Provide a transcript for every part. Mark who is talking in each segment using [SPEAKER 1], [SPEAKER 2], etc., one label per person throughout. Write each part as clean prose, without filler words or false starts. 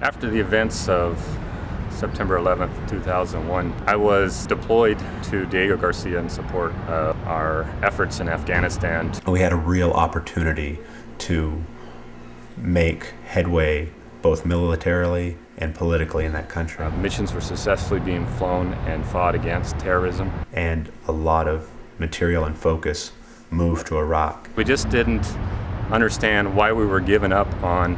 [SPEAKER 1] After the events of September 11th, 2001, I was deployed to Diego Garcia in support of our efforts in Afghanistan.
[SPEAKER 2] We had a real opportunity to make headway both militarily and politically in that country.
[SPEAKER 1] Missions were successfully being flown and fought against terrorism.
[SPEAKER 2] And a lot of material and focus moved to Iraq.
[SPEAKER 1] We just didn't understand why we were giving up on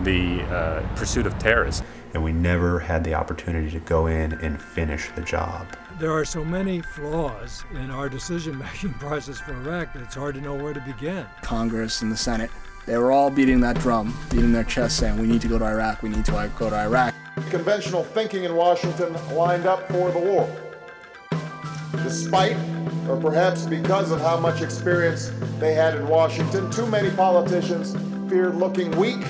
[SPEAKER 1] the pursuit of terrorists.
[SPEAKER 2] And we never had the opportunity to go in and finish the job.
[SPEAKER 3] There are so many flaws in our decision-making process for Iraq that it's hard to know where to begin.
[SPEAKER 4] Congress and the Senate, they were all beating that drum, beating their chest, saying, we need to go to Iraq, we need to go to Iraq.
[SPEAKER 5] Conventional thinking in Washington lined up for the war. Despite, or perhaps because of how much experience they had in Washington, too many politicians feared looking weak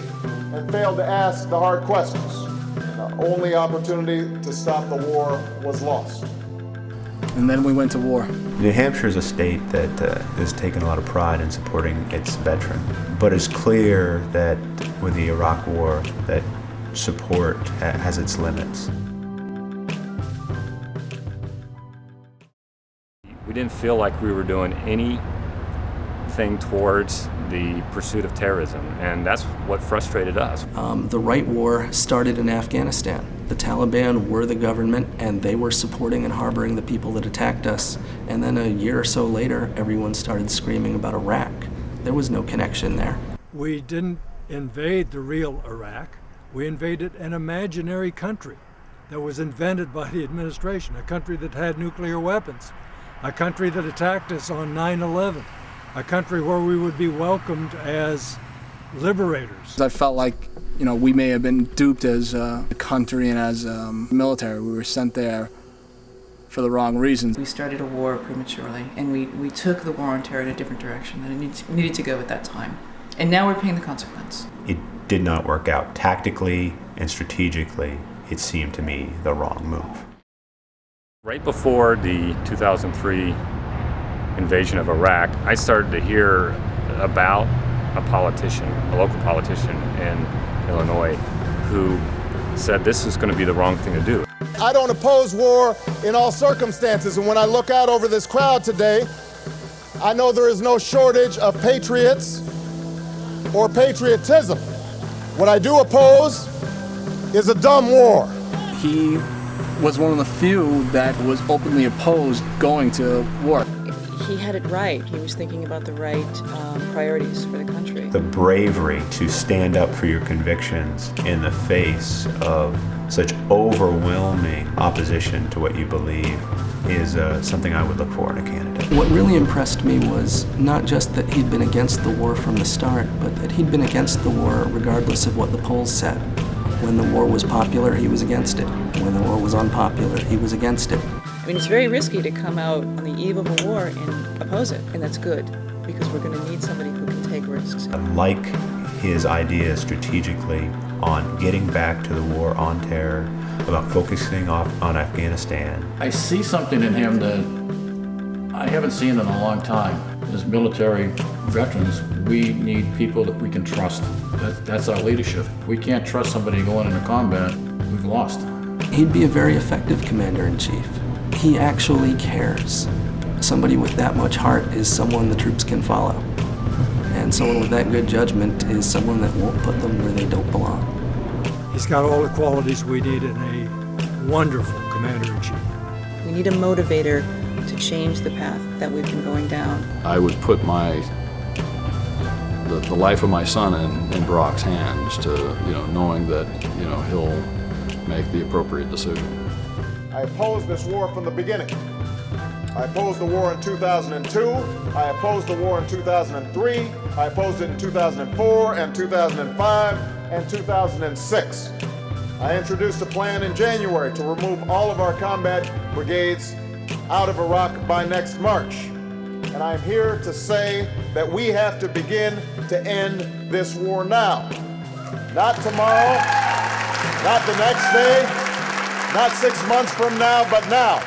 [SPEAKER 5] and failed to ask the hard questions. The only opportunity to stop the war was lost.
[SPEAKER 4] And then we went to war.
[SPEAKER 2] New Hampshire is a state that has taken a lot of pride in supporting its veterans. But it's clear that with the Iraq War, that support has its limits.
[SPEAKER 1] We didn't feel like we were doing anything towards the pursuit of terrorism, and that's what frustrated us.
[SPEAKER 6] The right war started in Afghanistan. The Taliban were the government, and they were supporting and harboring the people that attacked us. And then a year or so later, everyone started screaming about Iraq. There was no connection there.
[SPEAKER 3] We didn't invade the real Iraq. We invaded an imaginary country that was invented by the administration, a country that had nuclear weapons, a country that attacked us on 9/11, a country where we would be welcomed as liberators.
[SPEAKER 4] I felt like, we may have been duped as a country and as military. We were sent there for the wrong reasons.
[SPEAKER 7] We started a war prematurely, and we took the war on terror in a different direction than it needed to go at that time. And now we're paying the consequence.
[SPEAKER 2] It did not work out. Tactically and strategically, it seemed to me the wrong move.
[SPEAKER 1] Right before the 2003 invasion of Iraq, I started to hear about a politician, a local politician in Illinois, who said this is going to be the wrong thing to do.
[SPEAKER 5] I don't oppose war in all circumstances, and when I look out over this crowd today, I know there is no shortage of patriots or patriotism. What I do oppose is a dumb war.
[SPEAKER 4] He was one of the few that was openly opposed going to war.
[SPEAKER 8] He had it right. He was thinking about the right priorities for the country.
[SPEAKER 2] The bravery to stand up for your convictions in the face of such overwhelming opposition to what you believe is something I would look for in a candidate.
[SPEAKER 6] What really impressed me was not just that he'd been against the war from the start, but that he'd been against the war regardless of what the polls said. When the war was popular, he was against it. When the war was unpopular, he was against it.
[SPEAKER 8] I mean, it's very risky to come out on the eve of a war and oppose it, and that's good, because we're going to need somebody who can take risks.
[SPEAKER 2] I like his ideas strategically on getting back to the war on terror, about focusing on Afghanistan.
[SPEAKER 9] I see something in him that I haven't seen in a long time. As military veterans, we need people that we can trust. That's our leadership. We can't trust somebody going into combat, we've lost.
[SPEAKER 6] He'd be a very effective commander-in-chief. He actually cares. Somebody with that much heart is someone the troops can follow. And someone with that good judgment is someone that won't put them where they don't belong.
[SPEAKER 3] He's got all the qualities we need in a wonderful commander-in-chief.
[SPEAKER 8] We need a motivator to change the path that we've been going down.
[SPEAKER 10] I would put the life of my son in Brock's hands, to knowing that he'll make the appropriate decision.
[SPEAKER 5] I opposed this war from the beginning. I opposed the war in 2002. I opposed the war in 2003. I opposed it in 2004 and 2005 and 2006. I introduced a plan in January to remove all of our combat brigades out of Iraq by next March. And I'm here to say that we have to begin to end this war now. Not tomorrow, not the next day, not 6 months from now, but now.